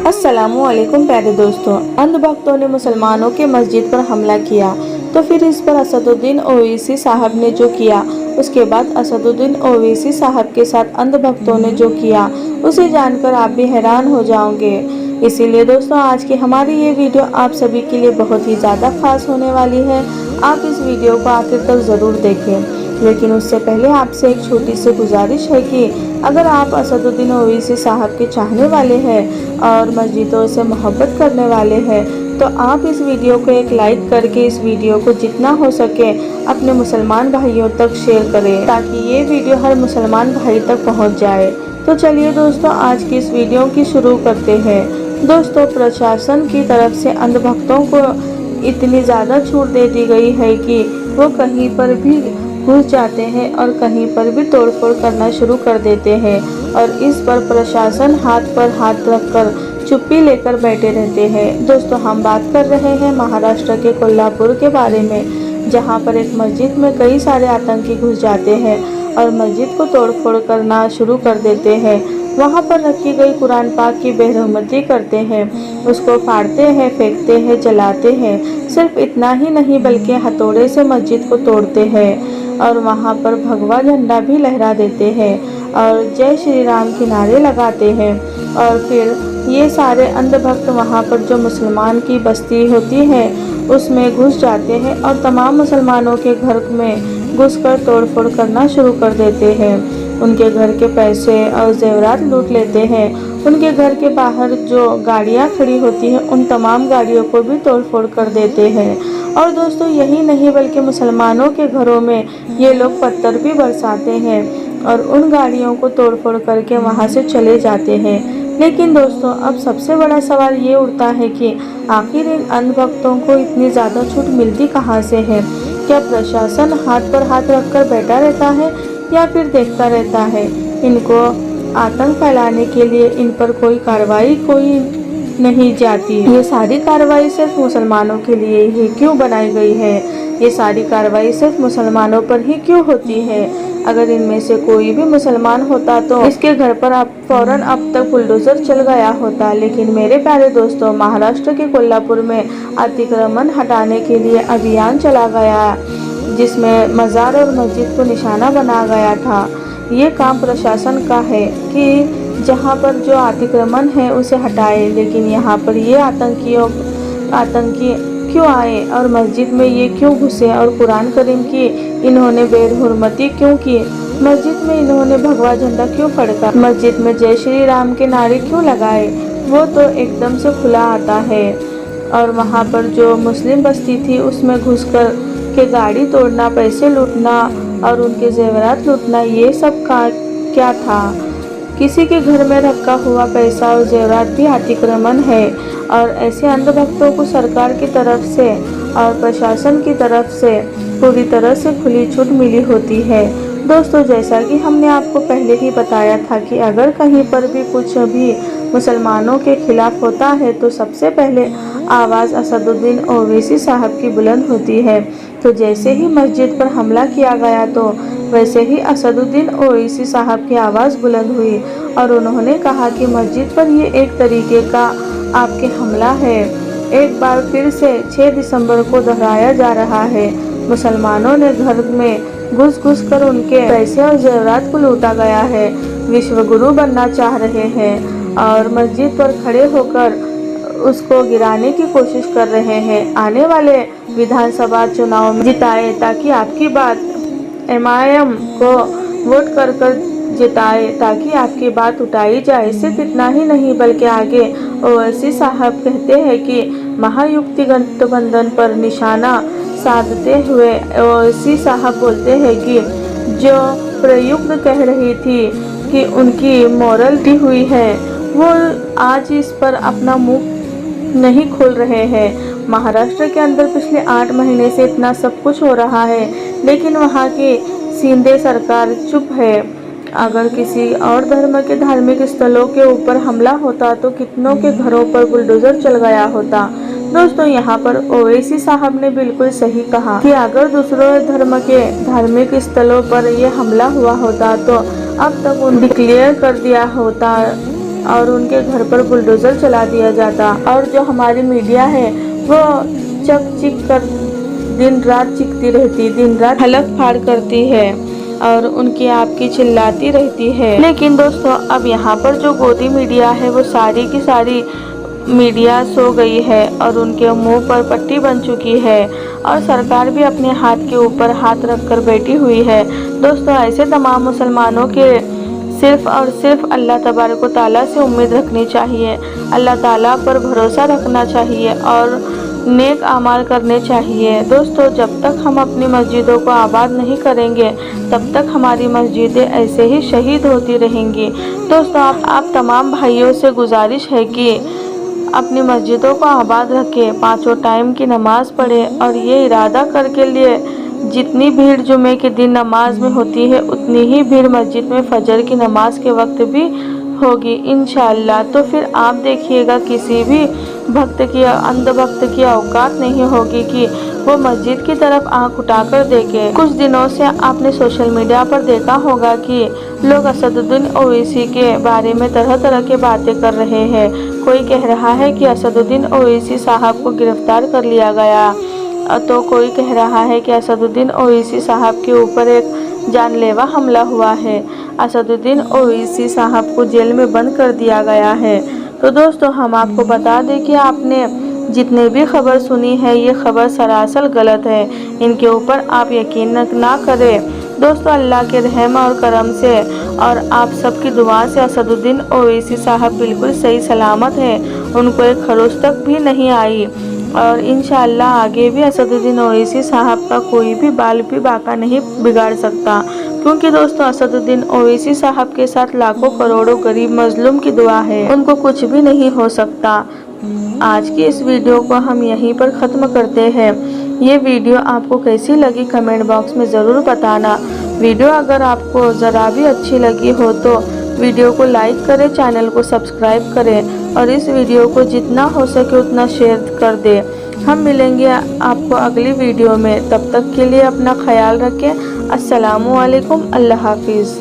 अस्सलामुअलैकुम प्यारे दोस्तों। अंधभक्तों ने मुसलमानों के मस्जिद पर हमला किया तो फिर इस पर असदुद्दीन ओवैसी साहब ने जो किया, उसके बाद असदुद्दीन ओवैसी साहब के साथ अंधभक्तों ने जो किया, उसे जानकर आप भी हैरान हो जाओगे। इसीलिए दोस्तों, आज की हमारी ये वीडियो आप सभी के लिए बहुत ही ज़्यादा खास होने वाली है। आप इस वीडियो को आखिर तक ज़रूर देखें। लेकिन उससे पहले आपसे एक छोटी सी गुजारिश है कि अगर आप असदुद्दीन ओवैसी साहब के चाहने वाले हैं और मस्जिदों से मोहब्बत करने वाले हैं, तो आप इस वीडियो को एक लाइक करके इस वीडियो को जितना हो सके अपने मुसलमान भाइयों तक शेयर करें, ताकि ये वीडियो हर मुसलमान भाई तक पहुंच जाए। तो चलिए दोस्तों, आज की इस वीडियो की शुरू करते हैं। दोस्तों, प्रशासन की तरफ से अंधभक्तों को इतनी ज़्यादा छूट दे दी गई है कि वो कहीं पर भी घुस जाते हैं और कहीं पर भी तोड़फोड़ करना शुरू कर देते हैं, और इस पर प्रशासन हाथ पर हाथ रखकर चुप्पी लेकर बैठे रहते हैं। दोस्तों, हम बात कर रहे हैं महाराष्ट्र के कोल्हापुर के बारे में, जहां पर एक मस्जिद में कई सारे आतंकी घुस जाते हैं और मस्जिद को तोड़फोड़ करना शुरू कर देते हैं। वहां पर रखी गई कुरान पाक की बेरहमती करते हैं, उसको फाड़ते हैं, फेंकते हैं, जलाते हैं। सिर्फ इतना ही नहीं बल्कि हथौड़े से मस्जिद को तोड़ते हैं और वहाँ पर भगवा झंडा भी लहरा देते हैं और जय श्री राम के नारे लगाते हैं। और फिर ये सारे अंधभक्त वहाँ पर जो मुसलमान की बस्ती होती है उसमें घुस जाते हैं और तमाम मुसलमानों के घर में घुसकर तोड़फोड़ करना शुरू कर देते हैं। उनके घर के पैसे और जेवरात लूट लेते हैं। उनके घर के बाहर जो गाड़ियाँ खड़ी होती हैं उन तमाम गाड़ियों को भी तोड़फोड़ कर देते हैं। और दोस्तों, यही नहीं बल्कि मुसलमानों के घरों में ये लोग पत्थर भी बरसाते हैं और उन गाड़ियों को तोड़फोड़ करके वहाँ से चले जाते हैं। लेकिन दोस्तों, अब सबसे बड़ा सवाल ये उठता है कि आखिर इन अंधभक्तों को इतनी ज़्यादा छूट मिलती कहाँ से है? क्या प्रशासन हाथ पर हाथ रखकर बैठा रहता है या फिर देखता रहता है? इनको आतंक फैलाने के लिए इन पर कोई कार्रवाई कोई नहीं जाती। ये सारी कार्रवाई सिर्फ मुसलमानों के लिए ही क्यों बनाई गई है? ये सारी कार्रवाई सिर्फ मुसलमानों पर ही क्यों होती है? अगर इनमें से कोई भी मुसलमान होता तो इसके घर पर फौरन अब तक बुलडोजर चल गया होता। लेकिन मेरे प्यारे दोस्तों, महाराष्ट्र के कोल्हापुर में अतिक्रमण हटाने के लिए अभियान चला गया, जिसमें मज़ार और मस्जिद को निशाना बना गया था। ये काम प्रशासन का है कि जहाँ पर जो अतिक्रमण है उसे हटाए, लेकिन यहाँ पर ये आतंकी क्यों आए और मस्जिद में ये क्यों घुसे और कुरान करीम की इन्होंने बेरहुरमती क्यों की? मस्जिद में इन्होंने भगवा झंडा क्यों फड़का? मस्जिद में जय श्री राम के नारे क्यों लगाए? वो तो एकदम से खुला आता है। और वहाँ पर जो मुस्लिम बस्ती थी उसमें घुसकर के गाड़ी तोड़ना, पैसे लूटना और उनके जेवरात लूटना, ये सब का क्या था? किसी के घर में रखा हुआ पैसा और जेवरात भी अतिक्रमण है। और ऐसे अंधभक्तों को सरकार की तरफ से और प्रशासन की तरफ से पूरी तरह से खुली छूट मिली होती है। दोस्तों, जैसा कि हमने आपको पहले ही बताया था कि अगर कहीं पर भी कुछ भी मुसलमानों के खिलाफ होता है तो सबसे पहले आवाज़ असदुद्दीन ओवैसी साहब की बुलंद होती है। तो जैसे ही मस्जिद पर हमला किया गया तो वैसे ही असदुद्दीन ओवैसी साहब की आवाज़ बुलंद हुई और उन्होंने कहा कि मस्जिद पर ये एक तरीके का आपके हमला है। एक बार फिर से 6 दिसंबर को दोहराया जा रहा है। मुसलमानों ने घर में घुस कर उनके पैसे और जेवरात को लूटा गया है। विश्व गुरु बनना चाह रहे हैं और मस्जिद पर खड़े होकर उसको गिराने की कोशिश कर रहे हैं। आने वाले विधानसभा चुनाव में जिताए ताकि आपकी बात MIM को वोट कर जिताए ताकि आपकी बात उठाई जाए। सिर्फ इतना ही नहीं बल्कि आगे ओवैसी साहब कहते हैं कि महायुक्ति गठबंधन पर निशाना साधते हुए ओवैसी साहब बोलते हैं कि जो प्रयुक्त कह रही थी कि उनकी मॉरलिटी हुई है, वो आज इस पर अपना मुंह नहीं खोल रहे हैं। महाराष्ट्र के अंदर पिछले 8 महीने से इतना सब कुछ हो रहा है, लेकिन वहाँ की शिंदे सरकार चुप है। अगर किसी और धर्म के धार्मिक स्थलों के ऊपर हमला होता तो कितनों के घरों पर बुलडोजर चल गया होता। दोस्तों, यहाँ पर ओवैसी साहब ने बिल्कुल सही कहा कि अगर दूसरों धर्म के धार्मिक स्थलों पर यह हमला हुआ होता तो अब तक उन्हें डिक्लेयर कर दिया होता और उनके घर पर बुलडोज़र चला दिया जाता और जो हमारी मीडिया है वो चक चिक कर दिन रात चिकती रहती, दिन रात हलक फाड़ करती है और उनकी आपकी चिल्लाती रहती है। लेकिन दोस्तों अब यहाँ पर जो गोदी मीडिया है वो सारी की सारी मीडिया सो गई है और उनके मुंह पर पट्टी बन चुकी है और सरकार भी अपने हाथ के ऊपर हाथ रखकर बैठी हुई है। दोस्तों ऐसे तमाम मुसलमानों के सिर्फ और सिर्फ अल्लाह तबारक व तआला से उम्मीद रखनी चाहिए, अल्लाह ताला पर भरोसा रखना चाहिए और नेक अमाल करने चाहिए। दोस्तों जब तक हम अपनी मस्जिदों को आबाद नहीं करेंगे तब तक हमारी मस्जिदें ऐसे ही शहीद होती रहेंगी। दोस्तों आप तमाम भाइयों से गुजारिश है कि अपनी मस्जिदों को आबाद रखें, 5 टाइम की नमाज़ पढ़ें और ये इरादा करके लिए जितनी भीड़ जुमे के दिन नमाज में होती है उतनी ही भीड़ मस्जिद में फजर की नमाज के वक्त भी होगी इंशाअल्लाह। तो फिर आप देखिएगा किसी भी अंधभक्त की औकात नहीं होगी कि वो मस्जिद की तरफ आंख उठाकर देखे। कुछ दिनों से आपने सोशल मीडिया पर देखा होगा कि लोग असदुद्दीन ओवैसी के बारे में तरह तरह की बातें कर रहे हैं। कोई कह रहा है कि असदुद्दीन ओवैसी साहब को गिरफ्तार कर लिया गया, तो कोई कह रहा है कि असदुद्दीन ओवैसी साहब के ऊपर एक जानलेवा हमला हुआ है, असदुद्दीन ओवैसी साहब को जेल में बंद कर दिया गया है। तो दोस्तों हम आपको बता दें कि आपने जितने भी खबर सुनी है ये खबर सरासर गलत है, इनके ऊपर आप यकीन ना करें। दोस्तों अल्लाह के रहम और करम से और आप सबकी दुआ से असदुद्दीन ओवैसी साहब बिल्कुल सही सलामत है, उनको एक खरोच तक भी नहीं आई और इंशाअल्लाह आगे भी असदुद्दीन ओवैसी साहब का कोई भी बाल भी बाका नहीं बिगाड़ सकता, क्योंकि दोस्तों असदुद्दीन ओवैसी साहब के साथ लाखों करोड़ों गरीब मजलूम की दुआ है, उनको कुछ भी नहीं हो सकता। आज की इस वीडियो को हम यहीं पर ख़त्म करते हैं। ये वीडियो आपको कैसी लगी कमेंट बॉक्स में ज़रूर बताना। वीडियो अगर आपको ज़रा भी अच्छी लगी हो तो वीडियो को लाइक करें, चैनल को सब्सक्राइब करें और इस वीडियो को जितना हो सके उतना शेयर कर दें। हम मिलेंगे आपको अगली वीडियो में, तब तक के लिए अपना ख्याल रखें। अस्सलामु अलैकुम, अल्लाह हाफिज़।